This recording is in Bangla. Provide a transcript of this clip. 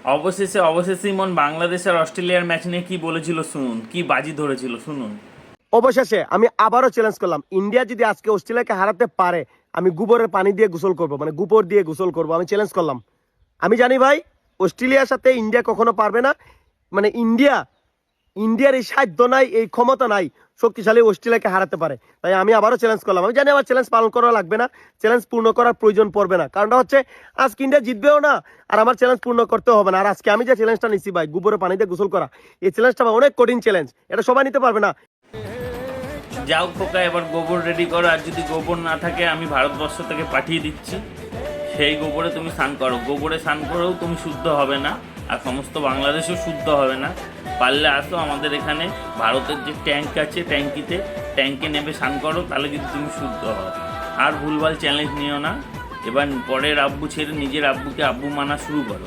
অবশেষে অবশেষে ইমন বাংলাদেশ আর অস্ট্রেলিয়ার ম্যাচ নিয়ে কি বলেছিল শুনুন, কি বাজি ধরেছিল শুনুন। অবশেষে আমি আবারও চ্যালেঞ্জ করলাম, ইন্ডিয়া যদি আজকে অস্ট্রেলিয়াকে হারাতে পারে আমি গোবরের পানি দিয়ে গোসল করব, মানে গোবর দিয়ে গোসল করব। আমি চ্যালেঞ্জ করলাম। আমি জানি ভাই অস্ট্রেলিয়ার সাথে ইন্ডিয়া কখনো পারবে না, মানে ইন্ডিয়ার এই সাধ্য নাই, এই ক্ষমতা নাই শক্তিশালী অস্ট্রেলিয়াকে হারাতে পারে। তাই আমি আবারও চ্যালেঞ্জ করলাম। আমি জানি আমার চ্যালেঞ্জ পালন করা লাগবে না, চ্যালেঞ্জ পূর্ণ করার প্রয়োজন পড়বে না, কারণটা হচ্ছে আজকে ইন্ডিয়া জিতবেও না আর আমার চ্যালেঞ্জ পূর্ণ করতে হবে না। আর আজকে আমি যে চ্যালেঞ্জটা নিচ্ছি ভাই, গোবরে পানিতে গোসল করা, এই চ্যালেঞ্জটা অনেক কঠিন চ্যালেঞ্জ, এটা সবাই নিতে পারবে না। যাও খোকা, এবার গোবর রেডি করো, আর যদি গোবর না থাকে আমি ভারতবর্ষ থেকে পাঠিয়ে দিচ্ছি, সেই গোবরে তুমি স্নান করো। গোবরে স্নান করেও তুমি শুদ্ধ হবে না, আর সমস্ত বাংলাদেশও শুদ্ধ হবে না। পারলে আসো আমাদের এখানে ভারতের যে ট্যাঙ্ক আছে, ট্যাঙ্কে নেমে স্নান করো, তাহলে যদি তুমি শুদ্ধ হও। আর ভুলভাল চ্যালেঞ্জ নিও না। এবার পরের আব্বু ছেড়ে নিজের আব্বুকে আব্বু মানা শুরু করো।